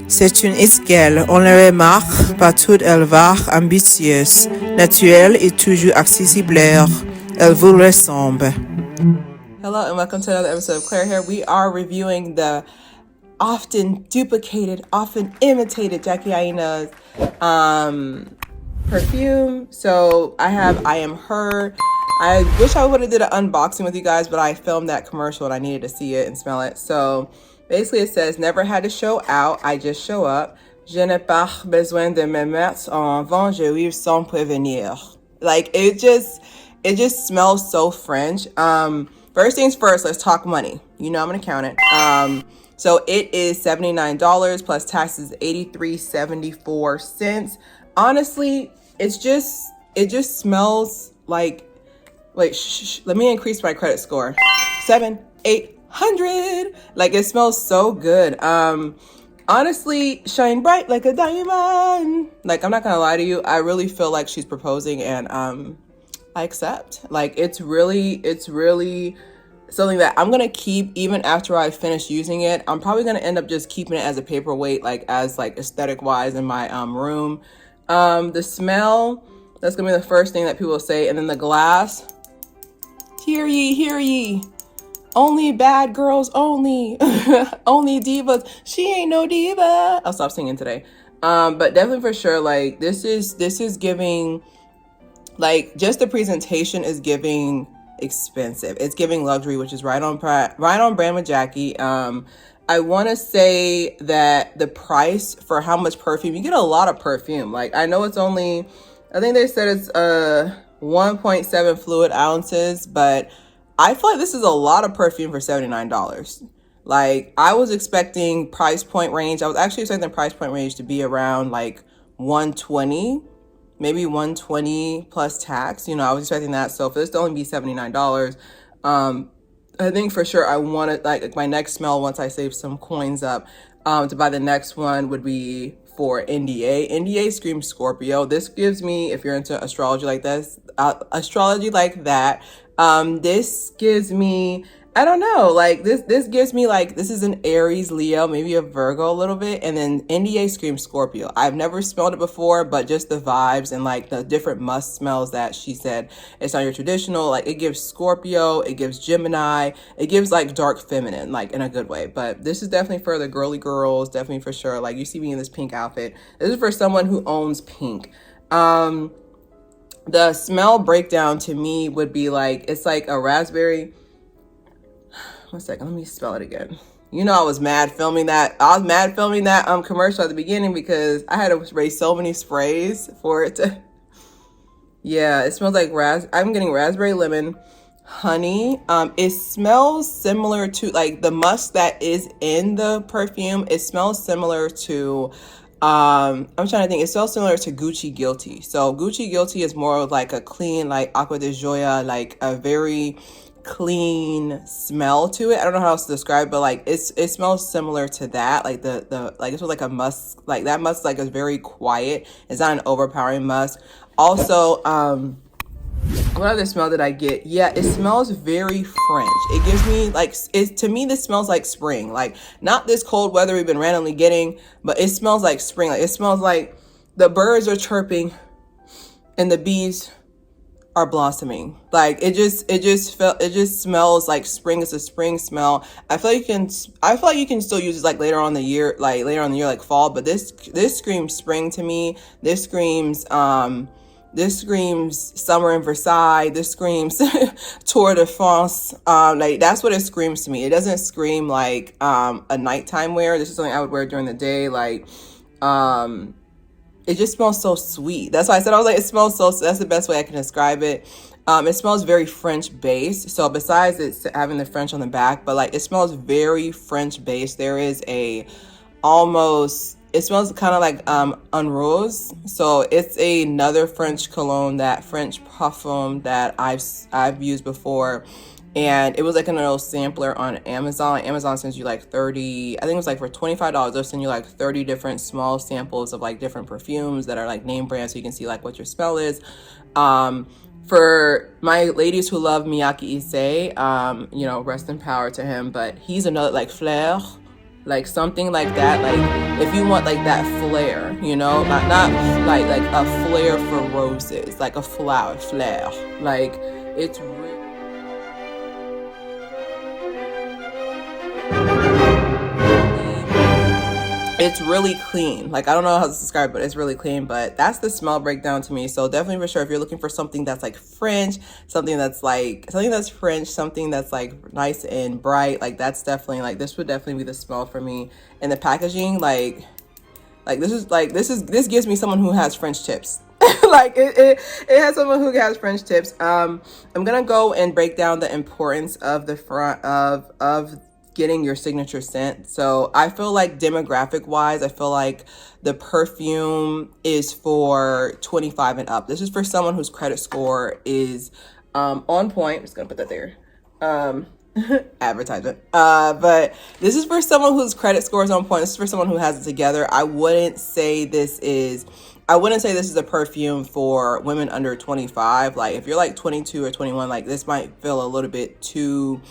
C'est une esquelle, on le remarque, partout elle va, ambitieuse, naturelle et toujours accessible. Elle vous ressemble. Hello and welcome to another episode of Claire here. We are reviewing the often duplicated, often imitated Jackie Aina's perfume. So I am her. I wish I would have did an unboxing with you guys, but I filmed that commercial and I needed to see it and smell it. So basically it says, never had to show out, I just show up. Je n'ai pas besoin de me mettre en avant, je vive sans prévenir. Like it just smells so French. First things first, let's talk money. You know I'm gonna count it. So it is $79 plus taxes, $83.74. Honestly, it just smells like, wait, let me increase my credit score. 800. Like it smells so good. Honestly, shine bright like a diamond. Like I'm not gonna lie to you, I really feel like she's proposing, and I accept. Like it's really something that I'm gonna keep even after I finish using it. I'm probably gonna end up just keeping it as a paperweight, like as like aesthetic wise in my room. The smell, that's gonna be the first thing that people say. And then the glass, hear ye, only bad girls only. Only divas, she ain't no diva. I'll stop singing today. But definitely for sure, like this is giving, like just the presentation is giving expensive. It's giving luxury, which is right on brand with Jackie. I want to say that the price for how much perfume, you get a lot of perfume. Like I know it's only, I think they said it's 1.7 fluid ounces, but I feel like this is a lot of perfume for $79. Like I was expecting price point range. I was actually expecting price point range to be around like 120, maybe 120 plus tax. You know, I was expecting that. So for this to only be $79, I think for sure I wanted like my next smell, once I save some coins up, to buy the next one would be for NDA. NDA screams Scorpio. This gives me, if you're into astrology like this, this gives me, I don't know, like this gives me like, this is an Aries, Leo, maybe a Virgo a little bit. And then NDA screams Scorpio. I've never smelled it before, but just the vibes and like the different musk smells that she said, it's not your traditional, like it gives Scorpio, it gives Gemini, it gives like dark feminine, like in a good way. But this is definitely for the girly girls, definitely for sure. Like you see me in this pink outfit. This is for someone who owns pink. The smell breakdown to me would be like, it's like a raspberry. One second, let me spell it again. You know, I was mad filming that commercial at the beginning because I had to raise so many sprays for it to, yeah, it smells like I'm getting raspberry lemon, honey. It smells similar to like the musk that is in the perfume. It smells similar to, I'm trying to think, it smells similar to Gucci Guilty. So Gucci Guilty is more of like a clean, like Aqua de Joya, like a very clean smell to it. I don't know how else to describe it, but like it smells similar to that. Like the like it's like a musk, like that musk like is very quiet. It's not an overpowering musk. Also, what other smell did I get? Yeah, it smells very French. It gives me like, to me this smells like spring. Like not this cold weather we've been randomly getting, but it smells like spring. Like it smells like the birds are chirping and the bees are blossoming. Like it just smells like spring. It's a spring smell. I feel like you can still use it like later on in the year, like fall, but this screams spring to me. This screams summer in Versailles. This screams Tour de France. Like that's what it screams to me. It doesn't scream like a nighttime wear. This is something I would wear during the day. Like it just smells so sweet. That's why I said, I was like, it smells so, that's the best way I can describe it. It smells very French based. So besides it's having the French on the back, but like it smells very French based. There is it smells kind of like Un Rose. So it's another French cologne, that French perfume that I've used before. And it was like a little sampler on Amazon. Amazon sends you like 30, I think it was like for $25, they'll send you like 30 different small samples of like different perfumes that are like name brands, so you can see like what your smell is. For my ladies who love Jackie Aina, rest in power to him, but he's another like Fleur. like something like that. Like if you want like that flair, you know, not like a flair for roses, like a flower flair. Like it's it's really clean. Like I don't know how to describe it, but it's really clean. But that's the smell breakdown to me. So definitely for sure, if you're looking for something that's like French, something that's French, something that's like nice and bright, like that's definitely like this would definitely be the smell for me. And the packaging, this gives me someone who has French tips. Like it has someone who has French tips. I'm gonna go and break down the importance of the front of getting your signature scent. So I feel like demographic wise, I feel like the perfume is for 25 and up. This is for someone whose credit score is on point. I'm just gonna put that there. Advertisement. But this is for someone whose credit score is on point. This is for someone who has it together. I wouldn't say this is a perfume for women under 25. Like if you're like 22 or 21, like this might feel a little bit too,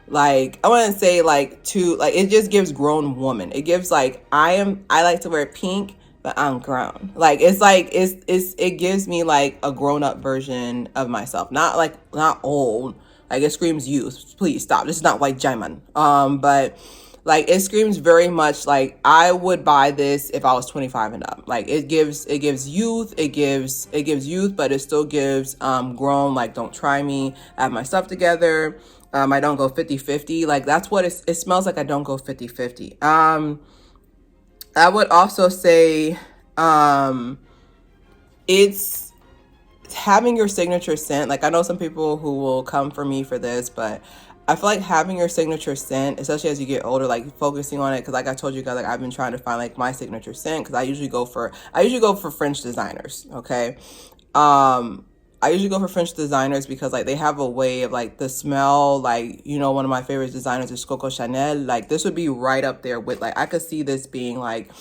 like I want to say like too, like it just gives grown woman. It gives like I like to wear pink, but I'm grown. Like it gives me like a grown up version of myself. Not old. Like it screams youth. Please stop. This is not white Jaiman. But like it screams very much like I would buy this if I was 25 and up. Like it gives youth, it gives youth, but it still gives grown, like don't try me. I have my stuff together. I don't go 50-50. Like that's what it smells like. I don't go 50-50. I would also say it's having your signature scent. Like I know some people who will come for me for this, but I feel like having your signature scent, especially as you get older, like focusing on it, because like I told you guys, like I've been trying to find like my signature scent, because I usually go for French designers. Okay. I usually go for French designers because like they have a way of like the smell, like, you know, one of my favorite designers is Coco Chanel. Like this would be right up there with like, I could see this being like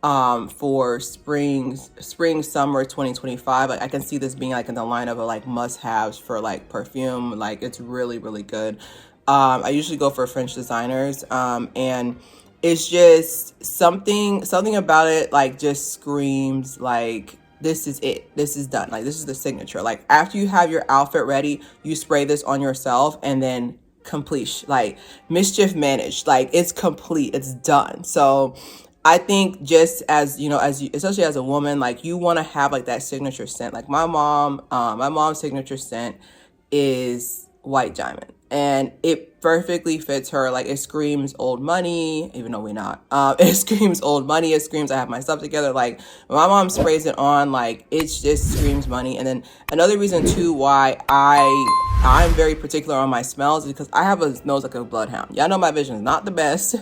for spring summer 2025. Like I can see this being like in the lineup of like must-haves for like perfume. Like it's really, really good. I usually go for French designers, and it's just something about it like just screams like this is it. This is done. Like this is the signature. Like after you have your outfit ready, you spray this on yourself and then complete, like mischief managed. Like it's complete. It's done. So I think just as, you know, especially as a woman, like you want to have like that signature scent. Like my mom's signature scent is white diamond, and it perfectly fits her. Like it screams old money, even though we're not. It screams old money. It screams I have my stuff together. Like when my mom sprays it on, like it just screams money. And then another reason too why I'm very particular on my smells is because I have a nose like a bloodhound. Y'all know my vision is not the best.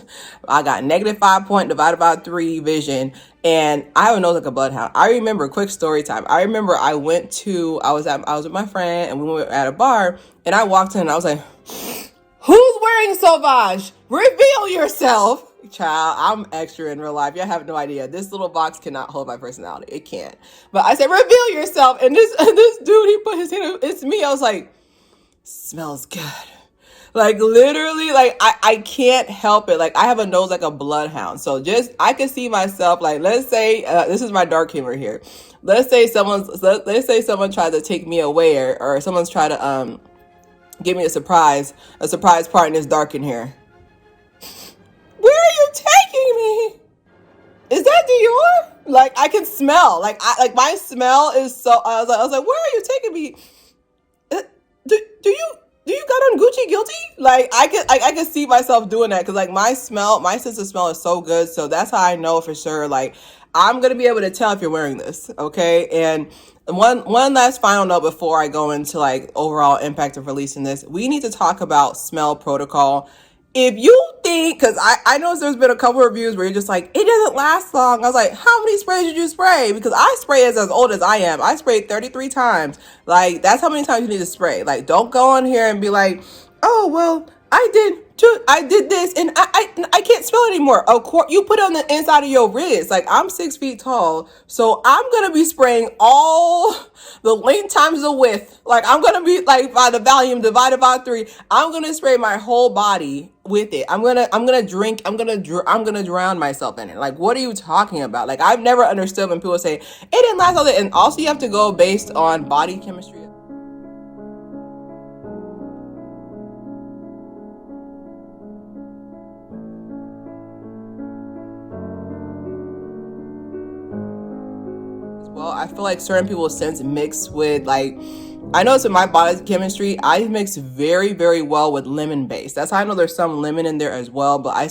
I got -5 point divided by 3 vision, and I have a nose like a bloodhound. I remember, quick story time. I remember I was with my friend and we were at a bar, and I walked in and I was like, who's wearing Sauvage? Reveal yourself. Child, I'm extra in real life. Y'all have no idea. This little box cannot hold my personality. It can't. But I said, reveal yourself. And this dude, he put his hand, it's me. I was like, smells good. Like literally, like I can't help it. Like I have a nose like a bloodhound. So just, I can see myself, like, let's say, this is my dark humor here. Let's say someone tried to take me away, or someone's tried to, give me a surprise part, and it's dark in here. Where are you taking me? Is that Dior? Like I can smell. Like my smell is so. I was like, where are you taking me? Do you got on Gucci guilty? Like I can see myself doing that, because like my sense of smell is so good. So that's how I know for sure. Like I'm gonna be able to tell if you're wearing this. Okay, and one last final note before I go into like overall impact of releasing this, we need to talk about smell protocol. If you think, because I know there's been a couple reviews where you're just like, it doesn't last long. I was like, how many sprays did you spray? Because I spray as old as I am. I sprayed 33 times. Like, that's how many times you need to spray. Like, don't go on here and be like, oh, well, I did I did this and I can't spell it anymore. Of course, you put it on the inside of your wrist. Like, I'm 6 feet tall, so I'm gonna be spraying all the length times the width. Like, I'm gonna be like, by the volume divided by 3. I'm gonna spray my whole body with it. I'm gonna drink. I'm gonna drown myself in it. Like, what are you talking about? Like, I've never understood when people say it didn't last all that. And also, you have to go based on body chemistry. Well, I feel like certain people's scents mix with, like, I know it's in my body chemistry. I mix very, very well with lemon base. That's how I know there's some lemon in there as well. But I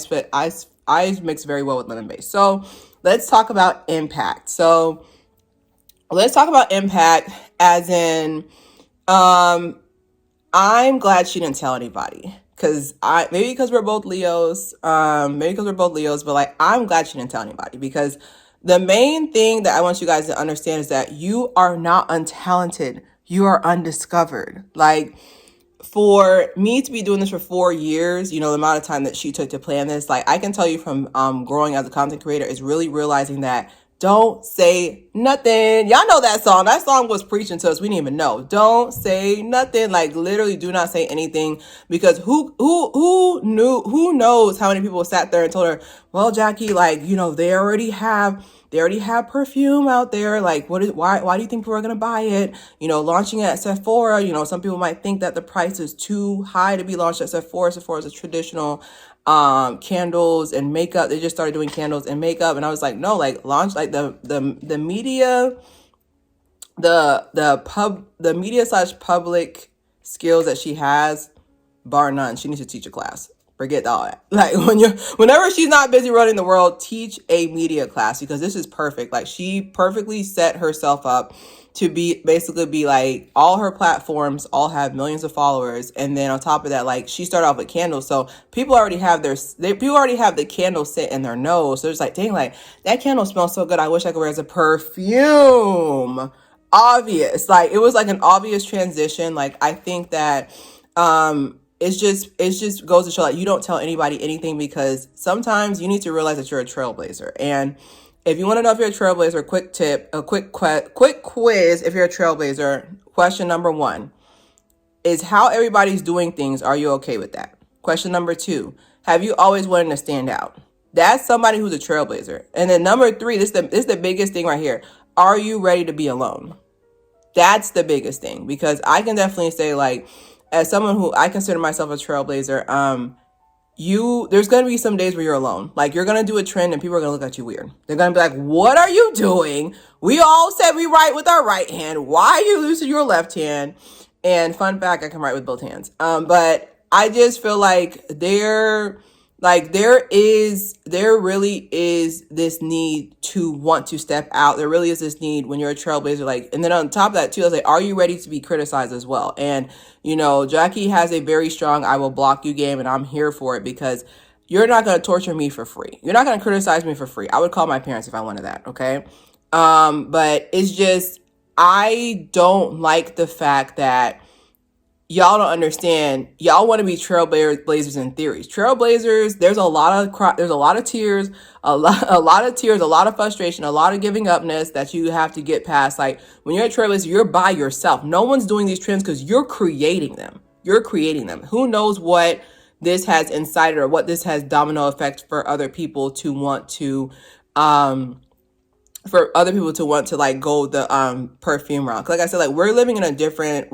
mix very well with lemon base. So let's talk about impact. So let's talk about impact as in, um, I'm glad she didn't tell anybody. Cause maybe because we're both Leos, but like, I'm glad she didn't tell anybody, because the main thing that I want you guys to understand is that you are not untalented. You are undiscovered. Like, for me to be doing this for 4 years, the amount of time that she took to plan this, like, I can tell you from growing as a content creator, is really realizing that don't say nothing. Y'all know that song. That song was preaching to us. We didn't even know. Don't say nothing. Like, literally, do not say anything, because who knows how many people sat there and told her, well, Jackie, like, they already have perfume out there. Like, why do you think people are gonna buy it? Launching it at Sephora, some people might think that the price is too high to be launched at Sephora. Sephora is a traditional candles and makeup. They just started doing candles and makeup. And I was like, no, like, launch, like, the media, the media slash public skills that she has, bar none. She needs to teach a class. Forget all that. Like, whenever she's not busy running the world, teach a media class, because this is perfect. Like, she perfectly set herself up to basically be like, all her platforms all have millions of followers, and then on top of that, like, she started off with candles, so people already have the candle scent in their nose. So it's like, dang, like, that candle smells so good. I wish I could wear it as a perfume. Obvious. Like, it was like an obvious transition. Like, I think that it's just goes to show, like, you don't tell anybody anything, because sometimes you need to realize that you're a trailblazer. And if you want to know if you're a trailblazer, quick tip, a quick quiz. If you're a trailblazer, question number 1 is, how everybody's doing things, are you okay with that? Question number 2, have you always wanted to stand out? That's somebody who's a trailblazer. And then number 3, this is the biggest thing right here. Are you ready to be alone? That's the biggest thing, because I can definitely say, like, as someone who I consider myself a trailblazer, there's going to be some days where you're alone. Like, you're going to do a trend and people are going to look at you weird. They're going to be like, what are you doing? We all said we write with our right hand. Why are you using your left hand? And fun fact, I can write with both hands. But I just feel like there really is this need to want to step out. There really is this need when you're a trailblazer. Like, and then on top of that too, I was like, are you ready to be criticized as well? And, Jackie has a very strong I will block you game, and I'm here for it, because you're not going to torture me for free. You're not going to criticize me for free. I would call my parents if I wanted that. Okay. But it's just, I don't like the fact that y'all don't understand. Y'all want to be trailblazers in theories. Trailblazers, there's a lot of tears, a lot of frustration, a lot of giving upness that you have to get past. Like, when you're a trailblazer, you're by yourself. No one's doing these trends because you're creating them. Who knows what this has incited, or what this has domino effect for other people to want to, like, go the perfume route. Like I said, like, we're living in a different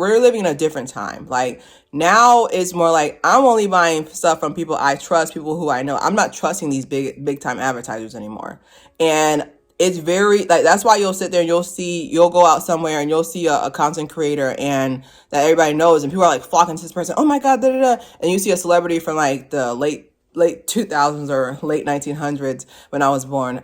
time. Like, now it's more like, I'm only buying stuff from people I trust, people who I know. I'm not trusting these big time advertisers anymore. And it's very, like, that's why you'll sit there and you'll go out somewhere and you'll see a content creator and that everybody knows, and people are like flocking to this person. Oh my God, da da da. And you see a celebrity from like the late 2000s or late 1900s when I was born.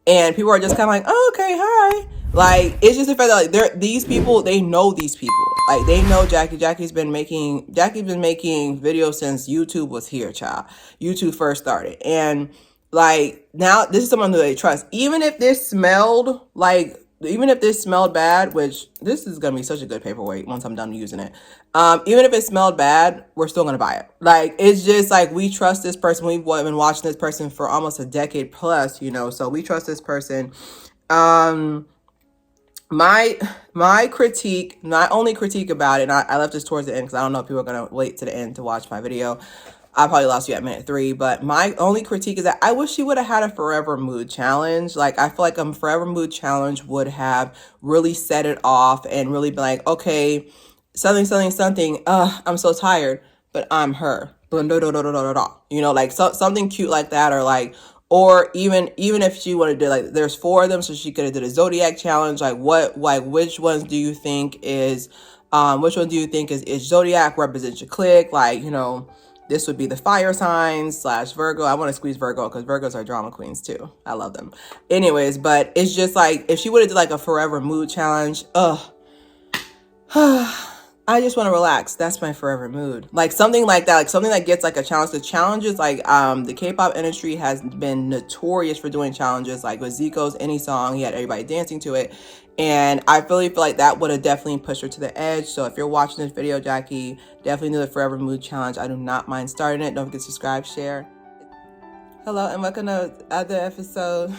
And people are just kind of like, oh, okay, hi. Like, it's just the fact that, like, these people, they know these people. Like, they know Jackie. Jackie's been making videos since YouTube was here, child. YouTube first started. And, like, now this is someone who they trust. Even if this smelled like even if this smelled bad, which this is gonna be such a good paperweight once I'm done using it. Even if it smelled bad, we're still gonna buy it. Like, it's just like, we trust this person. We've been watching this person for almost a decade plus, you know, so we trust this person. My critique, my only critique about it, and I left this towards the end because I don't know if people are gonna wait to the end to watch my video. I probably lost you at minute 3, but my only critique is that I wish she would have had a Forvr Mood challenge. Like, I feel like a Forvr Mood challenge would have really set it off and really be like, okay, something. I'm so tired, but I'm her. You know, like, something cute like that, or like, or even if she wanted to do, like, there's 4 of them, so she could have did a zodiac challenge. Like, which ones do you think is zodiac represents your clique? Like, you know, this would be the fire signs / Virgo. I want to squeeze Virgo because Virgos are drama queens too. I love them. Anyways, but it's just like, if she would have did like a Forvr Mood challenge, I just want to relax. That's my Forvr Mood. Like, something like that, like something that gets like a challenge. The challenges, like, the K-pop industry has been notorious for doing challenges. Like with Zico's Any Song, he had everybody dancing to it. And I really feel like that would have definitely pushed her to the edge. So if you're watching this video, Jackie, definitely do the Forvr Mood challenge. I do not mind starting it. Don't forget to subscribe, share. Hello, and welcome to other episode.